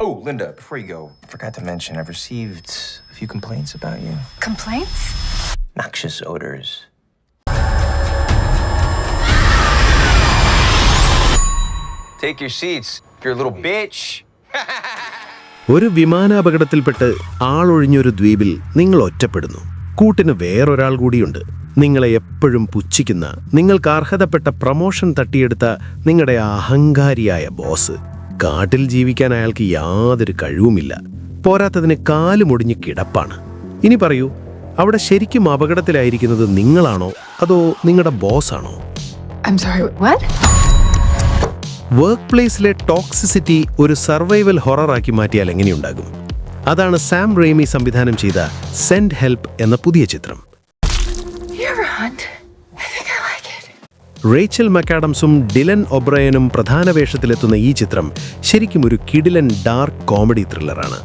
Oh, Linda, before you go, forgot to mention I've received a few complaints about you. Complaints? Noxious odors. Take your seats, you're a little bitch. ഒരു വിമാനാപകടത്തിൽപ്പെട്ട് ആളൊഴിഞ്ഞൊരു ദ്വീപിൽ നിങ്ങൾ ഒറ്റപ്പെടുന്നു. കൂട്ടിന് വേറൊരാൾ കൂടിയുണ്ട്. നിങ്ങളെ എപ്പോഴും പുച്ഛിക്കുന്ന, നിങ്ങൾക്ക് അർഹതപ്പെട്ട പ്രമോഷൻ തട്ടിയെടുത്ത നിങ്ങളുടെ അഹങ്കാരിയായ ബോസ്. കാട്ടിൽ ജീവിക്കാൻ അയാൾക്ക് യാതൊരു കഴിവുമില്ല. പോരാത്തതിന് കാലുമൊടിഞ്ഞ് കിടപ്പാണ്. ഇനി പറയൂ, അവിടെ ശരിക്കും അപകടത്തിലായിരിക്കുന്നത് നിങ്ങളാണോ അതോ നിങ്ങളുടെ ബോസാണോ? വർക്ക് പ്ലേസിലെ ടോക്സിസിറ്റി ഒരു സർവൈവൽ ഹൊററാക്കി മാറ്റിയാൽ എങ്ങനെയുണ്ടാകും? അതാണ് സാം റെയ്മി സംവിധാനം ചെയ്ത സെൻഡ് ഹെൽപ്പ് എന്ന പുതിയ ചിത്രം. റേച്ചൽ മക്കാഡംസും ഡിലൻ ഒബ്രയനും പ്രധാന വേഷത്തിലെത്തുന്ന ഈ ചിത്രം ശരിക്കും ഒരു കിടിലൻ ഡാർക്ക് കോമഡി ത്രില്ലറാണ്.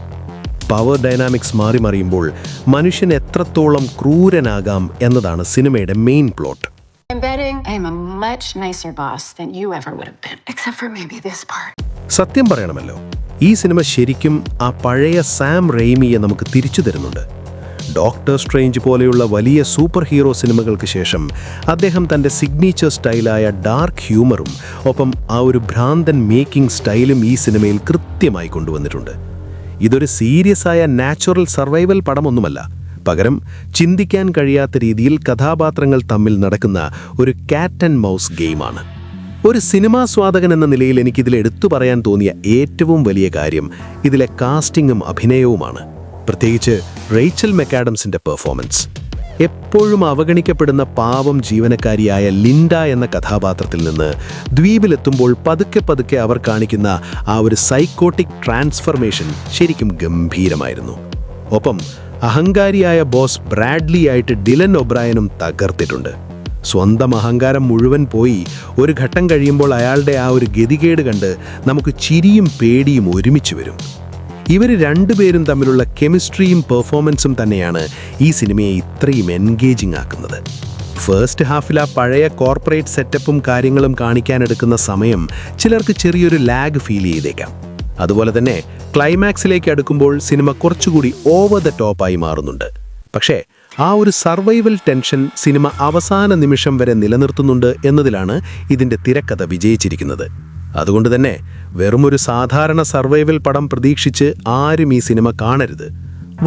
പവർ ഡൈനാമിക്സ് മാറി മറിയുമ്പോൾ മനുഷ്യൻ എത്രത്തോളം ക്രൂരനാകാം എന്നതാണ് സിനിമയുടെ main plot. I'm betting I'm a much nicer boss than you ever would have been, except for maybe this part. സത്യം പറയണമല്ലോ, ഈ സിനിമ ശരിക്കും ആ പഴയ സാം റെയ്മിയെ നമുക്ക് തിരിച്ചു തരുന്നുണ്ട്. ഡോക്ടർ സ്ട്രേഞ്ച് പോലെയുള്ള വലിയ സൂപ്പർ ഹീറോ സിനിമകൾക്ക് ശേഷം അദ്ദേഹം തൻ്റെ സിഗ്നേച്ചർ സ്റ്റൈലായ ഡാർക്ക് ഹ്യൂമറും ഒപ്പം ആ ഒരു ഭ്രാന്തൻ മേക്കിംഗ് സ്റ്റൈലും ഈ സിനിമയിൽ കൃത്യമായി കൊണ്ടുവന്നിട്ടുണ്ട്. ഇതൊരു സീരിയസ് ആയ നാച്ചുറൽ സർവൈവൽ പടമൊന്നുമല്ല, പകരം ചിന്തിക്കാൻ കഴിയാത്ത രീതിയിൽ കഥാപാത്രങ്ങൾ തമ്മിൽ നടക്കുന്ന ഒരു കാറ്റ് ആൻഡ് മൗസ് ഗെയിമാണ്. ഒരു സിനിമാ സ്വാദകൻ എന്ന നിലയിൽ എനിക്കിതിൽ എടുത്തു പറയാൻ തോന്നിയ ഏറ്റവും വലിയ കാര്യം ഇതിലെ കാസ്റ്റിംഗും അഭിനയവുമാണ്. പ്രത്യേകിച്ച് റേച്ചൽ മക്കാഡംസിൻ്റെ പെർഫോമൻസ്. എപ്പോഴും അവഗണിക്കപ്പെടുന്ന പാവം ജീവനക്കാരിയായ ലിൻഡ എന്ന കഥാപാത്രത്തിൽ നിന്ന് ദ്വീപിലെത്തുമ്പോൾ പതുക്കെ പതുക്കെ അവർ കാണിക്കുന്ന ആ ഒരു സൈക്കോട്ടിക് ട്രാൻസ്ഫർമേഷൻ ശരിക്കും ഗംഭീരമായിരുന്നു. ഒപ്പം അഹങ്കാരിയായ ബോസ് ബ്രാഡ്ലി ആയിട്ട് ഡിലൻ ഒബ്രായനും തകർത്തിട്ടുണ്ട്. സ്വന്തം അഹങ്കാരം മുഴുവൻ പോയി ഒരു ഘട്ടം കഴിയുമ്പോൾ അയാളുടെ ആ ഒരു ഗതികേട് കണ്ട് നമുക്ക് ചിരിയും പേടിയും ഒരുമിച്ച് വരും. ഇവർ രണ്ടുപേരും തമ്മിലുള്ള കെമിസ്ട്രിയും പെർഫോമൻസും തന്നെയാണ് ഈ സിനിമയെ ഇത്രയും എൻഗേജിംഗ് ആക്കുന്നത്. ഫസ്റ്റ് ഹാഫിൽ ആ പഴയ കോർപ്പറേറ്റ് സെറ്റപ്പും കാര്യങ്ങളും കാണിക്കാനെടുക്കുന്ന സമയം ചിലർക്ക് ചെറിയൊരു ലാഗ് ഫീൽ ചെയ്തേക്കാം. അതുപോലെ തന്നെ ക്ലൈമാക്സിലേക്ക് അടുക്കുമ്പോൾ സിനിമ കുറച്ചുകൂടി ഓവർ ദ ടോപ്പായി മാറുന്നുണ്ട്. പക്ഷേ ആ ഒരു സർവൈവൽ ടെൻഷൻ സിനിമ അവസാന നിമിഷം വരെ നിലനിർത്തുന്നുണ്ട് എന്നതിലാണ് ഇതിൻ്റെ തിരക്കഥ വിജയിച്ചിരിക്കുന്നത്. അതുകൊണ്ട് തന്നെ വെറുമൊരു സാധാരണ സർവൈവൽ പടം പ്രതീക്ഷിച്ച് ആരും ഈ സിനിമ കാണരുത്.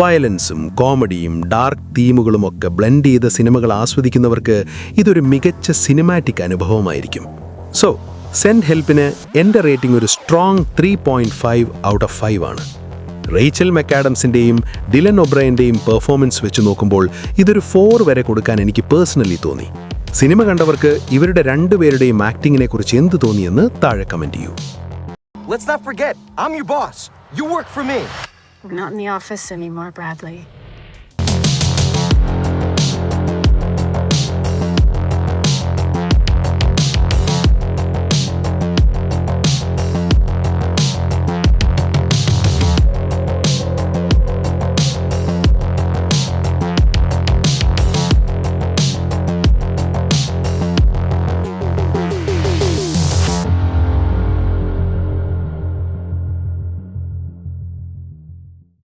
വയലൻസും കോമഡിയും ഡാർക്ക് തീമുകളും ഒക്കെ ബ്ലെൻഡ് ചെയ്ത സിനിമകൾ ആസ്വദിക്കുന്നവർക്ക് ഇതൊരു മികച്ച സിനിമാറ്റിക് അനുഭവമായിരിക്കും. സോ സെൻഡ് ഹെൽപ്പിന് എൻ്റെ റേറ്റിംഗ് ഒരു സ്ട്രോങ് 3.5 ഔട്ട് ഓഫ് 5 ആണ്. റേച്ചൽ മക്കാഡംസിൻ്റെയും ഡിലൻ ഒബ്രയൻ്റെയും പെർഫോമൻസ് വെച്ച് നോക്കുമ്പോൾ ഇതൊരു 4 വരെ കൊടുക്കാൻ എനിക്ക് പേഴ്സണലി തോന്നി. സിനിമ കണ്ടവർക്ക് ഇവരുടെ രണ്ടുപേരുടെയും ആക്ടിങ്ങിനെ കുറിച്ച് എന്ത് തോന്നിയെന്ന് താഴെ കമൻറ്റ് ചെയ്യൂ. Let's not forget, I'm your boss. You work for me. We're not in the office anymore, Bradley.